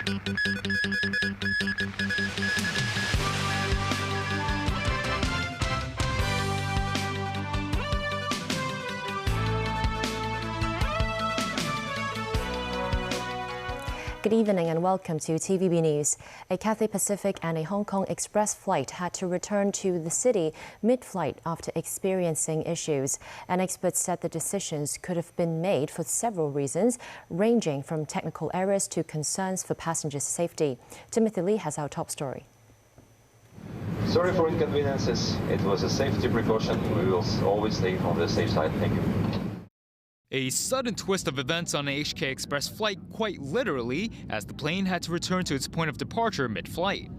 Good evening and welcome to TVB News. A Cathay Pacific and a Hong Kong Express flight had to return to the city mid-flight after experiencing issues. And experts said the decisions could have been made for several reasons, ranging from technical errors to concerns for passengers' safety. Timothy Lee has our top story. Sorry for inconveniences. It was a safety precaution. We will always stay on the safe side. Thank you. A sudden twist of events on an HK Express flight, quite literally, as the plane had to return to its point of departure mid-flight.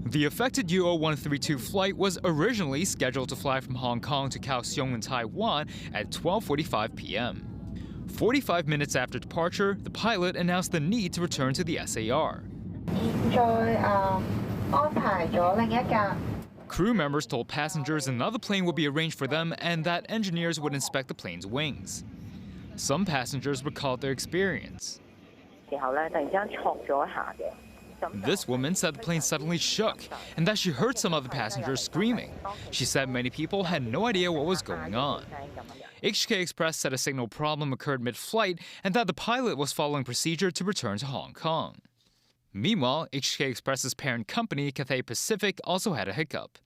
The affected UO132 flight was originally scheduled to fly from Hong Kong to Kaohsiung in Taiwan at 12:45 p.m. 45 minutes after departure, the pilot announced the need to return to the SAR. Crew members told passengers another plane would be arranged for them and that engineers would inspect the plane's wings. Some passengers recalled their experience. This woman said the plane suddenly shook and that she heard some other passengers screaming. She said many people had no idea what was going on. HK Express said a signal problem occurred mid-flight and that the pilot was following procedure to return to Hong Kong. Meanwhile, HK Express's parent company, Cathay Pacific, also had a hiccup.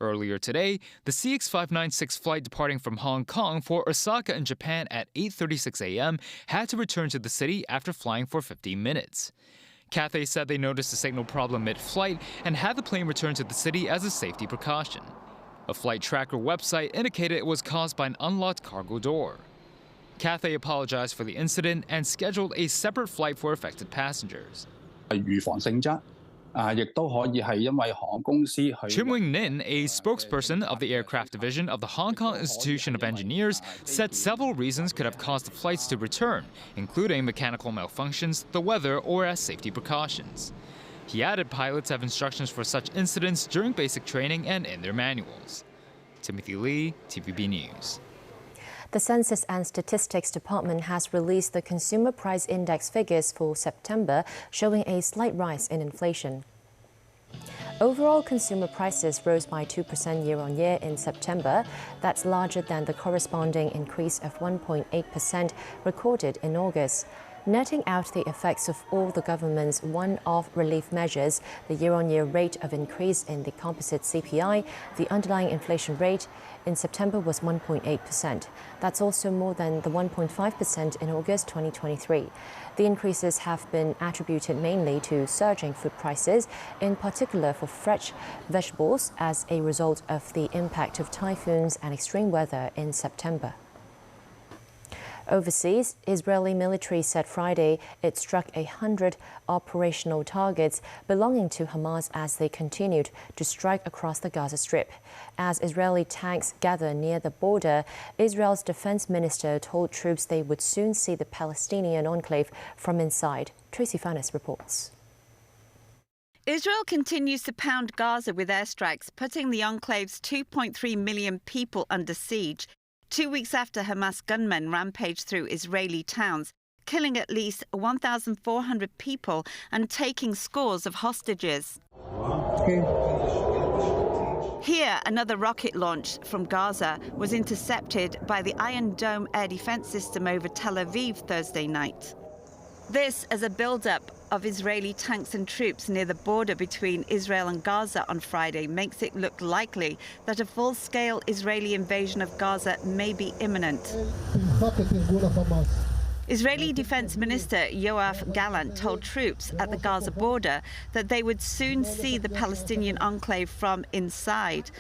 Earlier today, the CX-596 flight departing from Hong Kong for Osaka in Japan at 8:36 a.m. had to return to the city after flying for 15 minutes. Cathay said they noticed a signal problem mid-flight and had the plane return to the city as a safety precaution. A flight tracker website indicated it was caused by an unlocked cargo door. Cathay apologized for the incident and scheduled a separate flight for affected passengers. Chim Wing-nin, a spokesperson of the aircraft division of the Hong Kong Institution of Engineers, said several reasons could have caused the flights to return, including mechanical malfunctions, the weather, or as safety precautions. He added pilots have instructions for such incidents during basic training and in their manuals. Timothy Lee, TVB News. The Census and Statistics Department has released the Consumer Price Index figures for September, showing a slight rise in inflation. Overall consumer prices rose by 2% year-on-year in September. That's larger than the corresponding increase of 1.8% recorded in August. Netting out the effects of all the government's one-off relief measures, the year-on-year rate of increase in the composite CPI, the underlying inflation rate, in September was 1.8%. That's also more than the 1.5% in August 2023. The increases have been attributed mainly to surging food prices, in particular for fresh vegetables, as a result of the impact of typhoons and extreme weather in September. Overseas, Israeli military said Friday it struck 100 operational targets belonging to Hamas as they continued to strike across the Gaza Strip. As Israeli tanks gather near the border, Israel's defense minister told troops they would soon see the Palestinian enclave from inside. Tracy Fannis reports. Israel continues to pound Gaza with airstrikes, putting the enclave's 2.3 million people under siege. 2 weeks after Hamas gunmen rampaged through Israeli towns, killing at least 1,400 people and taking scores of hostages. Here, another rocket launch from Gaza was intercepted by the Iron Dome air defense system over Tel Aviv Thursday night. This as a build-up of Israeli tanks and troops near the border between Israel and Gaza on Friday makes it look likely that a full-scale Israeli invasion of Gaza may be imminent. Israeli Defense Minister Yoav Gallant told troops at the Gaza border that they would soon see the Palestinian enclave from inside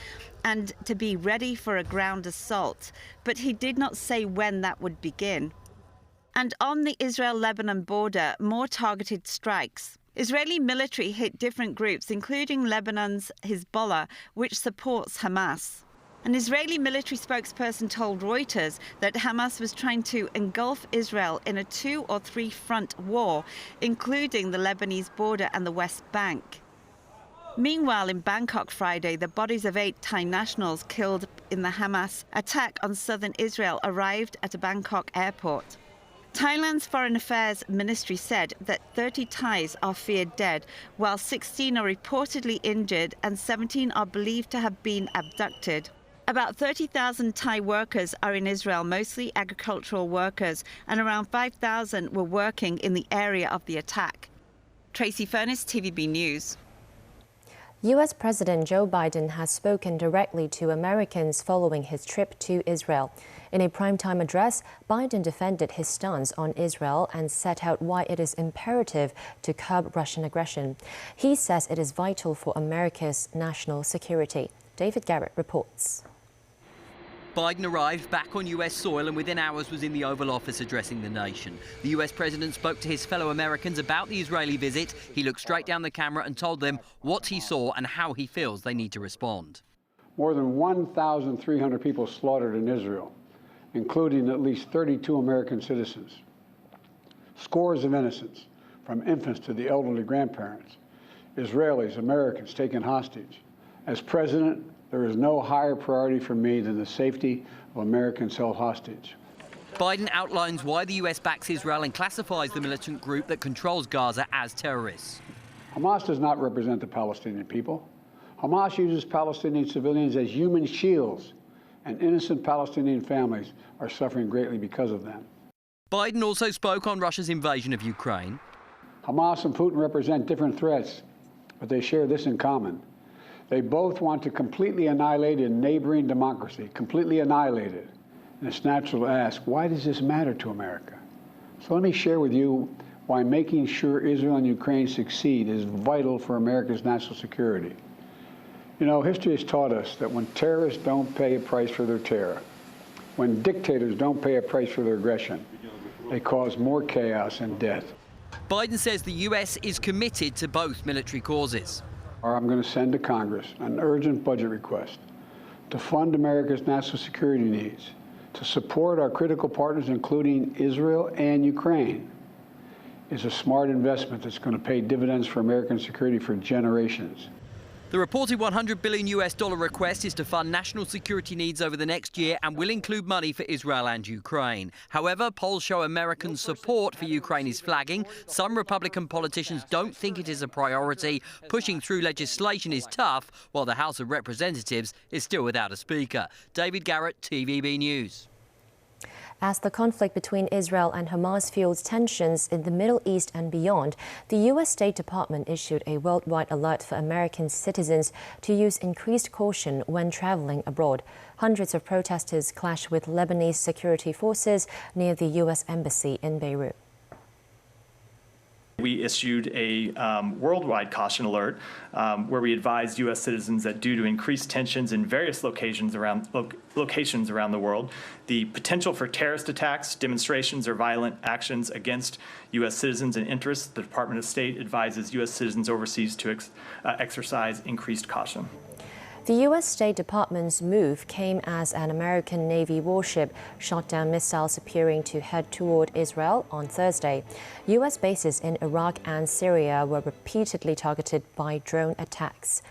and to be ready for a ground assault, but he did not say when that would begin. And on the Israel-Lebanon border, more targeted strikes. Israeli military hit different groups, including Lebanon's Hezbollah, which supports Hamas. An Israeli military spokesperson told Reuters that Hamas was trying to engulf Israel in a 2- or 3-front war, including the Lebanese border and the West Bank. Meanwhile, in Bangkok Friday, the bodies of 8 Thai nationals killed in the Hamas attack on southern Israel arrived at a Bangkok airport. Thailand's Foreign Affairs Ministry said that 30 Thais are feared dead, while 16 are reportedly injured and 17 are believed to have been abducted. About 30,000 Thai workers are in Israel, mostly agricultural workers, and around 5,000 were working in the area of the attack. Tracy Furness, TVB News. U.S. President Joe Biden has spoken directly to Americans following his trip to Israel. In a primetime address, Biden defended his stance on Israel and set out why it is imperative to curb Russian aggression. He says it is vital for America's national security. David Garrett reports. Biden arrived back on US soil and within hours was in the Oval Office addressing the nation. The US president spoke to his fellow Americans about the Israeli visit. He looked straight down the camera and told them what he saw and how he feels they need to respond. More than 1,300 people slaughtered in Israel, including at least 32 American citizens. Scores of innocents, from infants to the elderly grandparents. Israelis, Americans taken hostage. As president, there is no higher priority for me than the safety of Americans held hostage. Biden outlines why the US backs Israel and classifies the militant group that controls Gaza as terrorists. Hamas does not represent the Palestinian people. Hamas uses Palestinian civilians as human shields, and innocent Palestinian families are suffering greatly because of them. Biden also spoke on Russia's invasion of Ukraine. Hamas and Putin represent different threats, but they share this in common. They both want to completely annihilate a neighboring democracy, completely annihilate it. And it's natural to ask, why does this matter to America? So let me share with you why making sure Israel and Ukraine succeed is vital for America's national security. You know, history has taught us that when terrorists don't pay a price for their terror, when dictators don't pay a price for their aggression, they cause more chaos and death. Biden says the US is committed to both military causes. I'm going to send to Congress an urgent budget request to fund America's national security needs, to support our critical partners, including Israel and Ukraine. It's a smart investment that's going to pay dividends for American security for generations. The reported $100 billion request is to fund national security needs over the next year and will include money for Israel and Ukraine. However, polls show American support for Ukraine is flagging. Some Republican politicians don't think it is a priority. Pushing through legislation is tough, while the House of Representatives is still without a speaker. David Garrett, TVB News. As the conflict between Israel and Hamas fuels tensions in the Middle East and beyond, the U.S. State Department issued a worldwide alert for American citizens to use increased caution when traveling abroad. Hundreds of protesters clashed with Lebanese security forces near the U.S. Embassy in Beirut. We issued a worldwide caution alert where we advised U.S. citizens that due to increased tensions in various locations around the world, the potential for terrorist attacks, demonstrations, or violent actions against U.S. citizens and interests, the Department of State advises U.S. citizens overseas to exercise increased caution. The U.S. State Department's move came as an American Navy warship shot down missiles appearing to head toward Israel on Thursday. U.S. bases in Iraq and Syria were repeatedly targeted by drone attacks.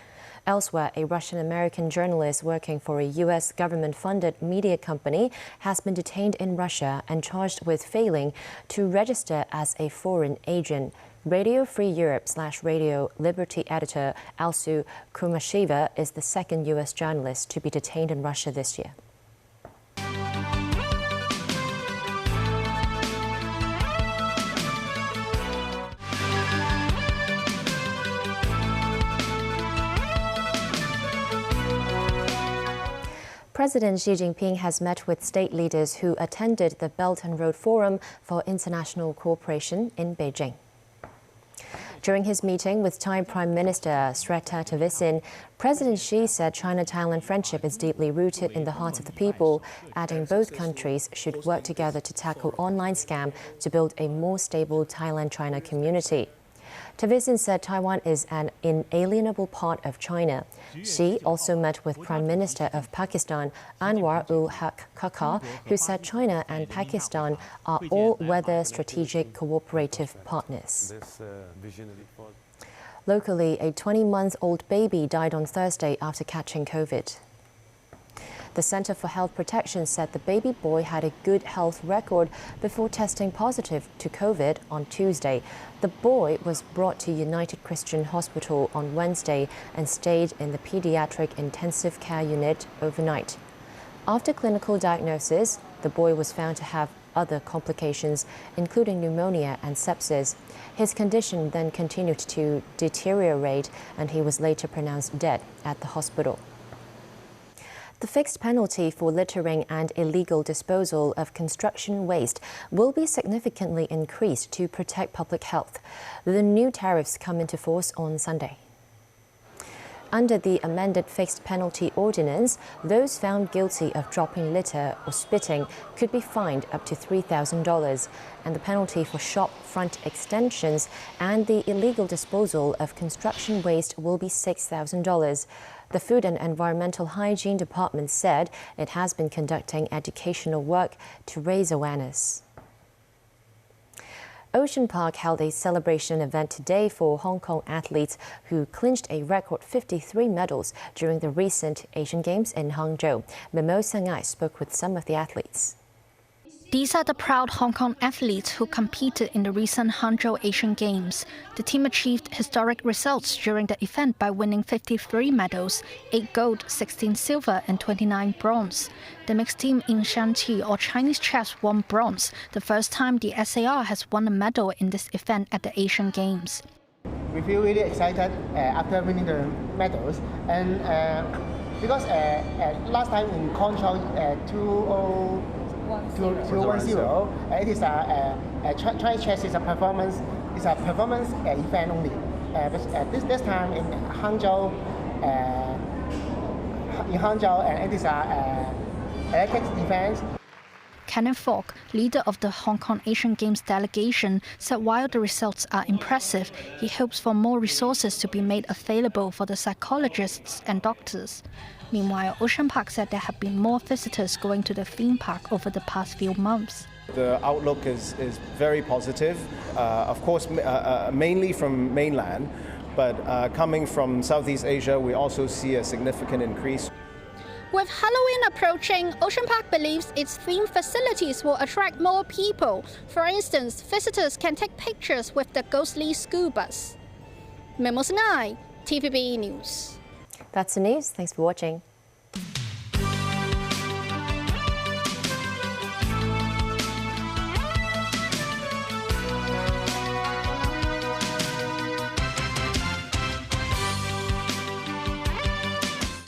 Elsewhere, a Russian-American journalist working for a U.S. government-funded media company has been detained in Russia and charged with failing to register as a foreign agent. Radio Free Europe/Radio Liberty editor Alsu Kumasheva is the second U.S. journalist to be detained in Russia this year. President Xi Jinping has met with state leaders who attended the Belt and Road Forum for International Cooperation in Beijing. During his meeting with Thai Prime Minister Srettha Thavisin, President Xi said China-Thailand friendship is deeply rooted in the hearts of the people, adding both countries should work together to tackle online scam to build a more stable Thailand-China community. Thavisin said Taiwan is an inalienable part of China. Xi also met with Prime Minister of Pakistan Anwar ul-Haq Kakar, who said China and Pakistan are all-weather strategic cooperative partners. Locally, a 20-month-old baby died on Thursday after catching COVID. The Centre for Health Protection said the baby boy had a good health record before testing positive to COVID on Tuesday. The boy was brought to United Christian Hospital on Wednesday and stayed in the pediatric intensive care unit overnight. After clinical diagnosis, the boy was found to have other complications, including pneumonia and sepsis. His condition then continued to deteriorate, and he was later pronounced dead at the hospital. The fixed penalty for littering and illegal disposal of construction waste will be significantly increased to protect public health. The new tariffs come into force on Sunday. Under the amended fixed penalty ordinance, those found guilty of dropping litter or spitting could be fined up to $3,000, and the penalty for shop front extensions and the illegal disposal of construction waste will be $6,000. The Food and Environmental Hygiene Department said it has been conducting educational work to raise awareness. Ocean Park held a celebration event today for Hong Kong athletes who clinched a record 53 medals during the recent Asian Games in Hangzhou. Memo Sangai spoke with some of the athletes. These are the proud Hong Kong athletes who competed in the recent Hangzhou Asian Games. The team achieved historic results during the event by winning 53 medals, 8 gold, 16 silver and 29 bronze. The mixed team in Shanqi or Chinese chess won bronze, the first time the SAR has won a medal in this event at the Asian Games. We feel really excited after winning the medals, and because last time in Hangzhou 210, it is Chinese chess is a performance event only. But this time in Hangzhou, and it is athletics event. Kenneth Falk, leader of the Hong Kong Asian Games delegation, said while the results are impressive, he hopes for more resources to be made available for the psychologists and doctors. Meanwhile, Ocean Park said there have been more visitors going to the theme park over the past few months. The outlook is very positive, of course, mainly from mainland, but coming from Southeast Asia, we also see a significant increase. With Halloween approaching, Ocean Park believes its theme facilities will attract more people. For instance, visitors can take pictures with the ghostly school bus. Memo Sangai, TVB News. That's the news. Thanks for watching.